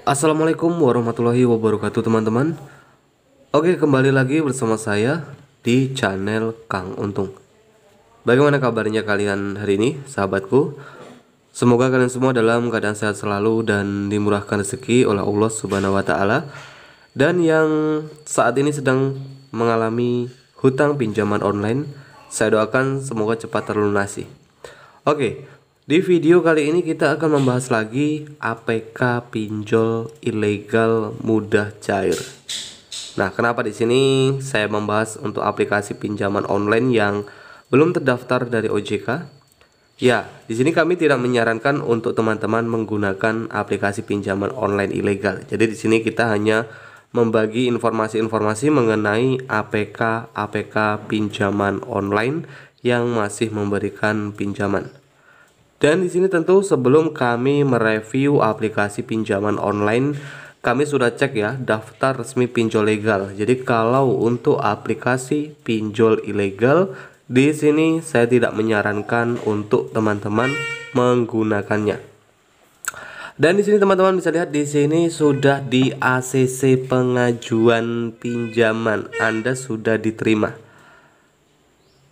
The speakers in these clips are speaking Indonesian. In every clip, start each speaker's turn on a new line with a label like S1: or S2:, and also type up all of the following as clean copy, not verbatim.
S1: Assalamualaikum warahmatullahi wabarakatuh teman-teman. Oke, kembali lagi bersama saya di channel Kang Untung. Bagaimana kabarnya kalian hari ini, sahabatku? Semoga kalian semua dalam keadaan sehat selalu dan dimurahkan rezeki oleh Allah Subhanahu wa taala. Dan yang saat ini sedang mengalami hutang pinjaman online, saya doakan semoga cepat terlunasi. Oke, di video kali ini kita akan membahas lagi APK pinjol ilegal mudah cair. Nah, kenapa di sini saya membahas untuk aplikasi pinjaman online yang belum terdaftar dari OJK? Ya, di sini kami tidak menyarankan untuk teman-teman menggunakan aplikasi pinjaman online ilegal. Jadi di sini kita hanya membagi informasi-informasi mengenai APK pinjaman online yang masih memberikan pinjaman. Dan di sini tentu sebelum kami mereview aplikasi pinjaman online, kami sudah cek ya daftar resmi pinjol legal. Jadi kalau untuk aplikasi pinjol ilegal, di sini saya tidak menyarankan untuk teman-teman menggunakannya. Dan di sini teman-teman bisa lihat di sini sudah di ACC pengajuan pinjaman Anda sudah diterima.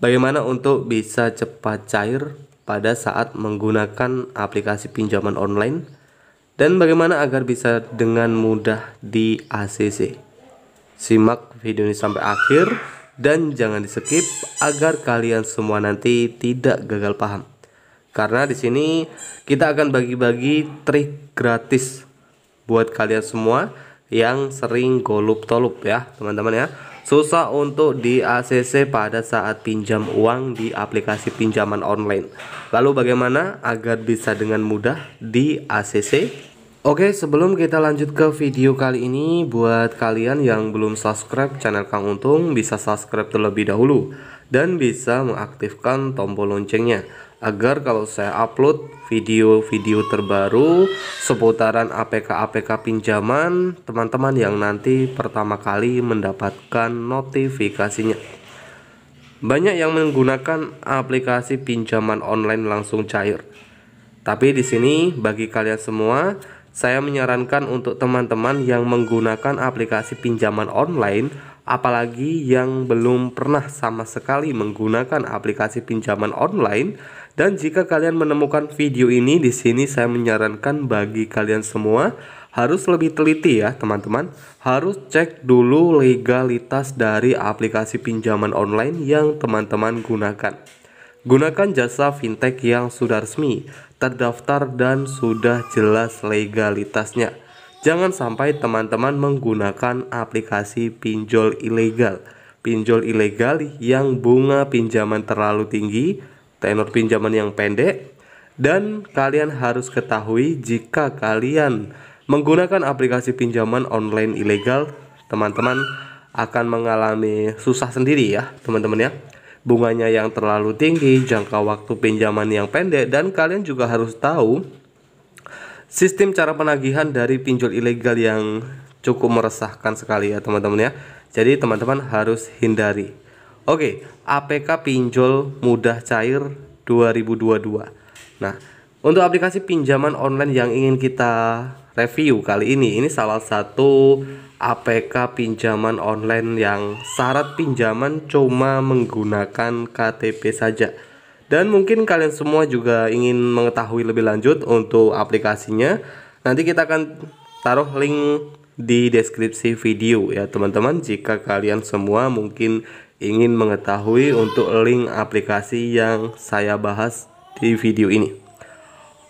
S1: Bagaimana untuk bisa cepat cair pada saat menggunakan aplikasi pinjaman online, dan bagaimana agar bisa dengan mudah di ACC. Simak video ini sampai akhir dan jangan di skip agar kalian semua nanti tidak gagal paham. Karena di sini kita akan bagi-bagi trik gratis buat kalian semua yang sering golup-tolup ya teman-teman ya. Susah untuk di ACC pada saat pinjam uang di aplikasi pinjaman online. Lalu bagaimana agar bisa dengan mudah di ACC? Oke, sebelum kita lanjut ke video kali ini, buat kalian yang belum subscribe channel Kang Untung, bisa subscribe terlebih dahulu dan bisa mengaktifkan tombol loncengnya agar kalau saya upload video-video terbaru seputaran APK pinjaman, teman-teman yang nanti pertama kali mendapatkan notifikasinya. Banyak yang menggunakan aplikasi pinjaman online langsung cair. Tapi di sini bagi kalian semua, saya menyarankan untuk teman-teman yang menggunakan aplikasi pinjaman online, apalagi yang belum pernah sama sekali menggunakan aplikasi pinjaman online. Dan jika kalian menemukan video ini di sini, saya menyarankan bagi kalian semua harus lebih teliti ya teman-teman. Harus cek dulu legalitas dari aplikasi pinjaman online yang teman-teman gunakan. Gunakan jasa fintech yang sudah resmi, terdaftar dan sudah jelas legalitasnya. Jangan sampai teman-teman menggunakan aplikasi pinjol ilegal. Pinjol ilegal yang bunga pinjaman terlalu tinggi, tenor pinjaman yang pendek, dan kalian harus ketahui jika kalian menggunakan aplikasi pinjaman online ilegal, teman-teman akan mengalami susah sendiri ya teman-teman ya. Bunganya yang terlalu tinggi, jangka waktu pinjaman yang pendek, dan kalian juga harus tahu sistem cara penagihan dari pinjol ilegal yang cukup meresahkan sekali ya teman-teman ya. Jadi teman-teman harus hindari. Oke, APK pinjol mudah cair 2022. Nah, untuk aplikasi pinjaman online yang ingin kita review kali ini salah satu APK pinjaman online yang syarat pinjaman cuma menggunakan KTP saja. Dan mungkin kalian semua juga ingin mengetahui lebih lanjut untuk aplikasinya. Nanti kita akan taruh link di deskripsi video ya teman-teman, jika kalian semua mungkin ingin mengetahui untuk link aplikasi yang saya bahas di video ini.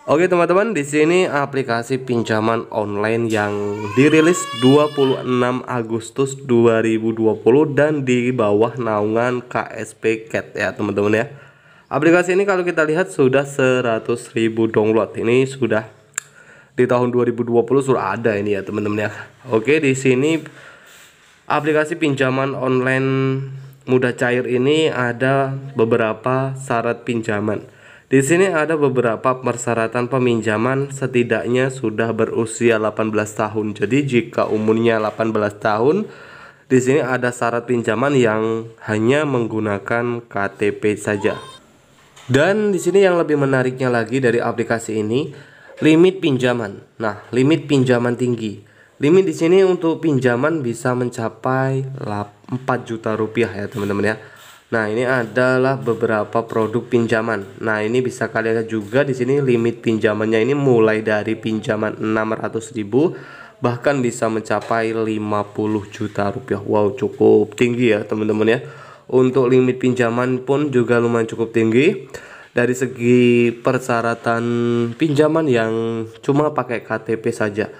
S1: Oke teman-teman, di sini aplikasi pinjaman online yang dirilis 26 Agustus 2020 dan di bawah naungan KSP Cat ya teman-teman ya. Aplikasi ini kalau kita lihat sudah 100.000 download. Ini sudah di tahun 2020 sudah ada ini ya teman-teman ya. Oke, di sini aplikasi pinjaman online mudah cair ini ada beberapa syarat pinjaman. Di sini ada beberapa persyaratan peminjaman, setidaknya sudah berusia 18 tahun. Jadi jika umurnya 18 tahun, di sini ada syarat pinjaman yang hanya menggunakan KTP saja. Dan di sini yang lebih menariknya lagi dari aplikasi ini, Limit pinjaman. Nah, limit pinjaman tinggi. Limit di sini untuk pinjaman bisa mencapai 4 juta rupiah ya teman-teman ya. Nah, ini adalah beberapa produk pinjaman. Nah, ini bisa kalian lihat juga di sini limit pinjamannya ini mulai dari pinjaman 600.000 bahkan bisa mencapai 50 juta rupiah. Wow, cukup tinggi ya teman-teman ya. Untuk limit pinjaman pun juga lumayan cukup tinggi. Dari segi persyaratan pinjaman yang cuma pakai KTP saja.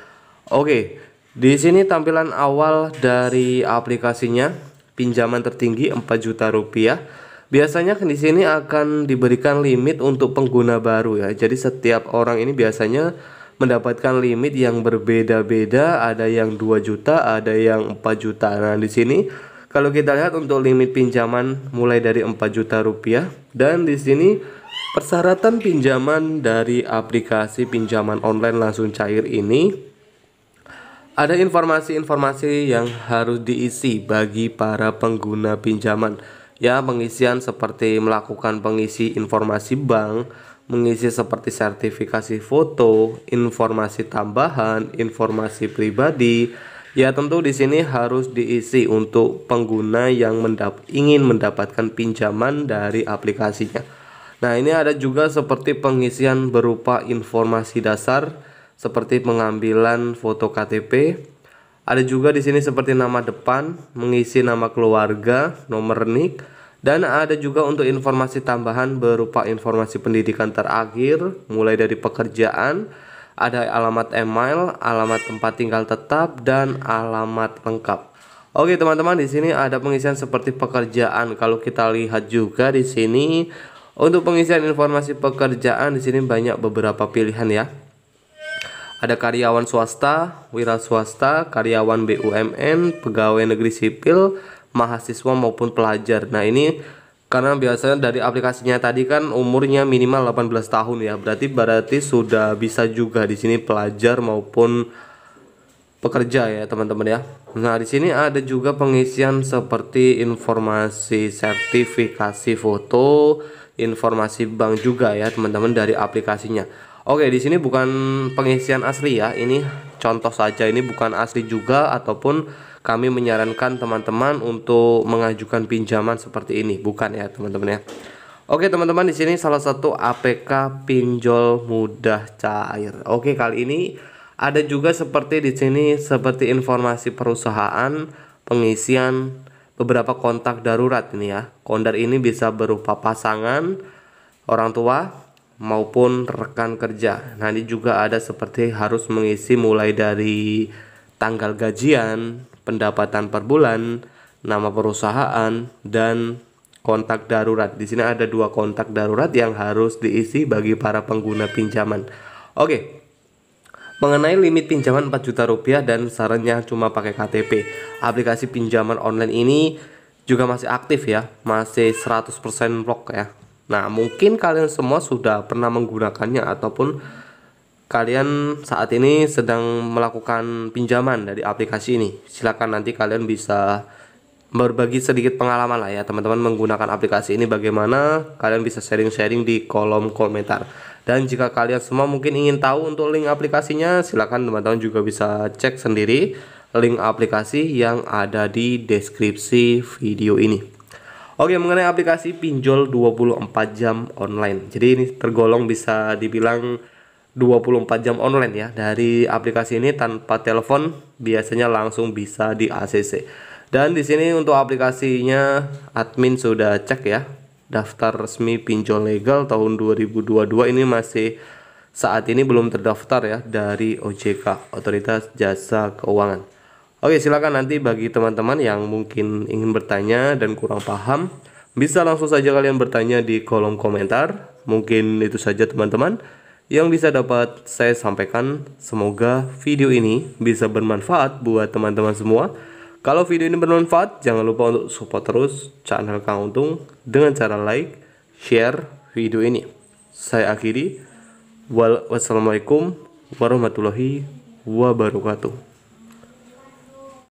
S1: Oke, di sini tampilan awal dari aplikasinya, pinjaman tertinggi 4 juta rupiah. Biasanya di sini akan diberikan limit untuk pengguna baru ya. Jadi setiap orang ini biasanya mendapatkan limit yang berbeda-beda, ada yang 2 juta, ada yang 4 juta. Nah, di sini kalau kita lihat untuk limit pinjaman mulai dari 4 juta rupiah, dan di sini persyaratan pinjaman dari aplikasi pinjaman online langsung cair ini ada informasi-informasi yang harus diisi bagi para pengguna pinjaman. Ya, pengisian seperti melakukan pengisi informasi bank, mengisi seperti sertifikasi foto, informasi tambahan, informasi pribadi. Ya, tentu di sini harus diisi untuk pengguna yang ingin mendapatkan pinjaman dari aplikasinya. Nah, ini ada juga seperti pengisian berupa informasi dasar seperti pengambilan foto KTP. Ada juga di sini seperti nama depan, mengisi nama keluarga, nomor NIK, dan ada juga untuk informasi tambahan berupa informasi pendidikan terakhir, mulai dari pekerjaan, ada alamat email, alamat tempat tinggal tetap, dan alamat lengkap. Oke teman-teman, di sini ada pengisian seperti pekerjaan. Kalau kita lihat juga di sini untuk pengisian informasi pekerjaan di sini banyak beberapa pilihan ya. Ada karyawan swasta, wira swasta, karyawan BUMN, pegawai negeri sipil, mahasiswa maupun pelajar. Nah, ini karena biasanya dari aplikasinya tadi kan umurnya minimal 18 tahun ya. Berarti sudah bisa juga di sini pelajar maupun pekerja ya teman-teman ya. Nah, di sini ada juga pengisian seperti informasi sertifikasi foto, informasi bank juga ya teman-teman dari aplikasinya. Oke, di sini bukan pengisian asli ya. Ini contoh saja, ini bukan asli juga ataupun kami menyarankan teman-teman untuk mengajukan pinjaman seperti ini, bukan ya teman-teman ya. Oke teman-teman, di sini salah satu APK pinjol mudah cair. Oke, kali ini ada juga seperti di sini seperti informasi perusahaan, pengisian beberapa kontak darurat ini ya. Kontak ini bisa berupa pasangan, orang tua maupun rekan kerja. Nah, ini juga ada seperti harus mengisi mulai dari tanggal gajian, pendapatan per bulan, nama perusahaan, dan kontak darurat. Di sini ada 2 kontak darurat yang harus diisi bagi para pengguna pinjaman. Oke. Mengenai limit pinjaman 4 juta rupiah dan sarannya cuma pakai KTP. Aplikasi pinjaman online ini juga masih aktif ya, masih 100% lock ya. Nah, mungkin kalian semua sudah pernah menggunakannya ataupun kalian saat ini sedang melakukan pinjaman dari aplikasi ini. Silakan nanti kalian bisa berbagi sedikit pengalaman lah ya teman-teman menggunakan aplikasi ini, bagaimana kalian bisa sharing-sharing di kolom komentar. Dan jika kalian semua mungkin ingin tahu untuk link aplikasinya, silakan teman-teman juga bisa cek sendiri link aplikasi yang ada di deskripsi video ini. Oke, mengenai aplikasi pinjol 24 jam online. Jadi ini tergolong bisa dibilang 24 jam online ya. Dari aplikasi ini tanpa telepon biasanya langsung bisa di ACC. Dan di sini untuk aplikasinya admin sudah cek ya. Daftar resmi pinjol legal tahun 2022 ini masih saat ini belum terdaftar ya dari OJK, Otoritas Jasa Keuangan. Oke, silakan nanti bagi teman-teman yang mungkin ingin bertanya dan kurang paham, bisa langsung saja kalian bertanya di kolom komentar. Mungkin itu saja teman-teman yang bisa dapat saya sampaikan. Semoga video ini bisa bermanfaat buat teman-teman semua. Kalau video ini bermanfaat, jangan lupa untuk support terus channel Kang Untung dengan cara like, share video ini. Saya akhiri. Wassalamualaikum warahmatullahi wabarakatuh.